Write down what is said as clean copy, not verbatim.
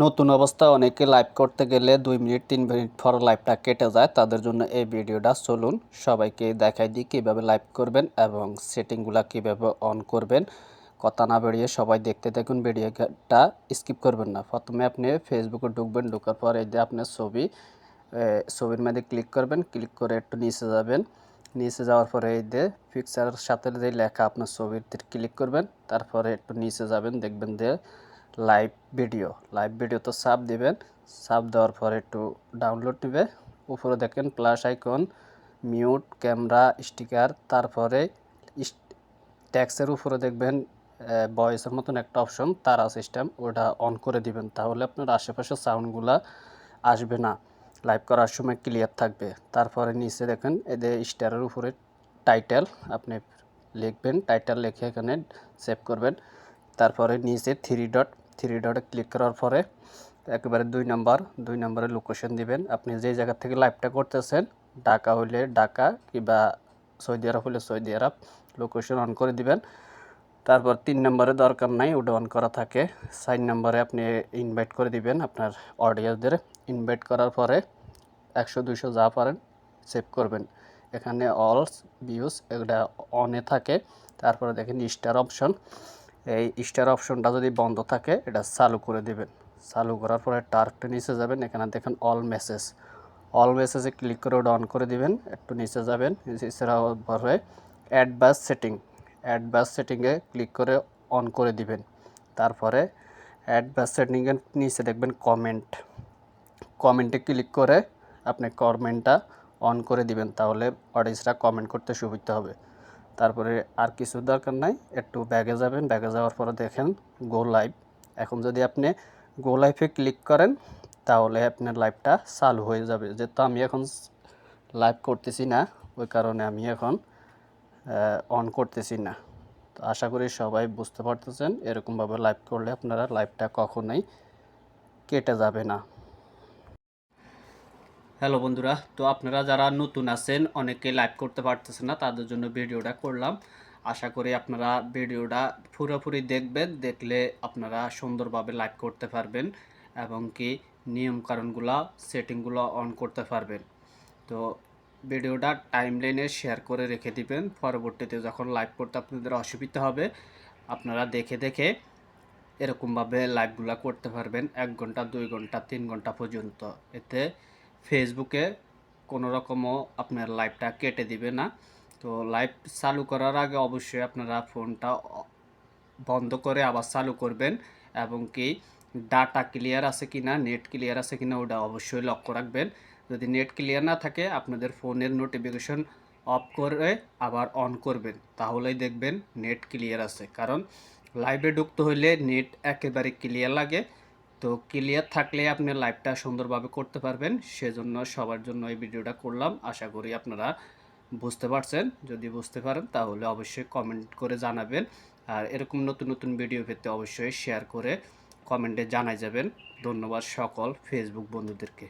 নতুন অবস্থায় অনেকে লাইভ করতে গেলে 2 মিনিট 3 মিনিট পর লাইভটা কেটে যায়। তাদের জন্য এই ভিডিওটা চলুন সবাইকে দেখাই দিই কীভাবে লাইভ করবেন এবং সেটিংগুলো কীভাবে অন করবেন। কথা না বেরিয়ে সবাই দেখতে থাকুন, ভিডিওটা স্কিপ করবেন না। প্রথমে আপনি ফেসবুকে ঢুকবেন, ঢোকার পর এই যে আপনার ছবির মধ্যে ক্লিক করবেন, ক্লিক করে একটু নিচে যাবেন। নিচে যাওয়ার পরে এই যে পিকচারের সাথে যে লেখা আপনার ছবিতে ক্লিক করবেন, তারপরে একটু নিচে যাবেন, দেখবেন যে লাইভ ভিডিও তো চাপ দিবেন। চাপ দেওয়ার পরে একটু ডাউনলোড নেবে। উপরে দেখেন plus icon, mute, camera, sticker, তারপরে ট্যাক্সের উপরে দেখবেন ভয়েসের মতন একটা অপশন তারা সিস্টেম, ওটা অন করে দিবেন। তাহলে আপনার আশেপাশে সাউন্ডগুলা আসবে না, লাইভ করার সময় ক্লিয়ার থাকবে। তারপরে নিচে দেখেন এদের স্টারের উপরে টাইটেল আপনি লিখবেন, টাইটেল লিখে এখানে সেভ করবেন। তারপরে নিচে থ্রি ডটে ক্লিক করার পরে একেবারে 2 নম্বরে লোকেশন দিবেন। আপনি যে জায়গা থেকে লাইভটা করতেছেন, ঢাকা হলে ঢাকা কিংবা সৌদি আরব হলে সৌদি আরব, লোকেশন অন করে দিবেন। তারপর 3 নম্বরে দরকার নাই, ওটা অন করা থাকে। 4 নম্বরে আপনি ইনভাইট করে দিবেন আপনার অডিয়েন্সদের। ইনভাইট করার পরে 100 200 যা পারেন সেভ করবেন। এখানে অল ভিউজ এটা অনে থাকে। তারপরে দেখেন স্টার অপশন, এই স্টার অপশনটা যদি বন্ধ থাকে এটা চালু করে দিবেন। চালু করার পরে টার্কটা নিচে যাবেন, এখানে দেখেন অল মেসেজে ক্লিক করে ওটা অন করে দিবেন। একটু নিচে যাবেন, নিচে যাওয়ার পরে অ্যাডভান্স সেটিংয়ে ক্লিক করে অন করে দিবেন। তারপরে অ্যাডভান্স সেটিংয়ের নিচে দেখবেন কমেন্টে ক্লিক করে আপনি কমেন্টটা অন করে দিবেন, তাহলে অডিয়েন্সরা কমেন্ট করতে সুবিধা হবে। তারপরে আর কিছু দরকার নাই, একটু ব্যাগে যাবেন, ব্যাগে যাওয়ার পরে দেখেন গো লাইভ। এখন যদি আপনি গো লাইভে ক্লিক করেন তাহলে আপনার লাইভটা চালু হয়ে যাবে। যেহেতু আমি এখন লাইভ করতেছি না, ওই কারণে আমি এখন অন করতেছি না। তো আশা করি সবাই বুঝতে পারতেছেন, এরকমভাবে লাইভ করলে আপনারা লাইভটা কখনোই কেটে যাবে না। হ্যালো বন্ধুরা, তো আপনারা যারা নতুন আছেন, অনেকে লাইভ করতে পারতেছেন না, তাদের জন্য ভিডিওটা করলাম। আশা করি আপনারা ভিডিওটা পুরোপুরি দেখবেন, দেখলে আপনারা সুন্দরভাবে লাইভ করতে পারবেন এবং কি নিয়মকানুনগুলো সেটিংগুলো অন করতে পারবেন। তো ভিডিওটা টাইমলাইনে শেয়ার করে রেখে দিবেন, পরবর্তীতে যখন লাইভ করতে আপনাদের অসুবিধা হবে আপনারা দেখে দেখে এরকমভাবে লাইভগুলো করতে পারবেন 1 ঘন্টা 2 ঘন্টা 3 ঘন্টা পর্যন্ত। এতে ফেসবুকে কোনো রকমও আপনার লাইভটা কেটে দিবে না। তো লাইভ চালু করার আগে অবশ্যই আপনারা ফোনটা বন্ধ করে আবার চালু করবেন এবং কি ডাটা ক্লিয়ার আছে কিনা, নেট ক্লিয়ার আছে কিনা ওটা অবশ্যই লক্ষ্য রাখবেন। যদি নেট ক্লিয়ার না থাকে আপনাদের ফোনের নোটিফিকেশন অফ করে আবার অন করবেন, তাহলেই দেখবেন নেট ক্লিয়ার আছে। কারণ লাইভে ঢুকতে হইলে নেট একেবারে ক্লিয়ার লাগে। তো ক্লিয়ার থাকলে আপনি লাইভটা সুন্দরভাবে করতে পারবেন। সেজন্য সবার জন্য এই ভিডিওটা করলাম। আশা করি আপনারা বুঝতে পারছেন। যদি বুঝতে পারেন তাহলে অবশ্যই কমেন্ট করে জানাবেন। আর এরকম নতুন নতুন ভিডিও পেতে অবশ্যই শেয়ার করে কমেন্টে জানাই যাবেন। ধন্যবাদ সকল ফেসবুক বন্ধুদেরকে।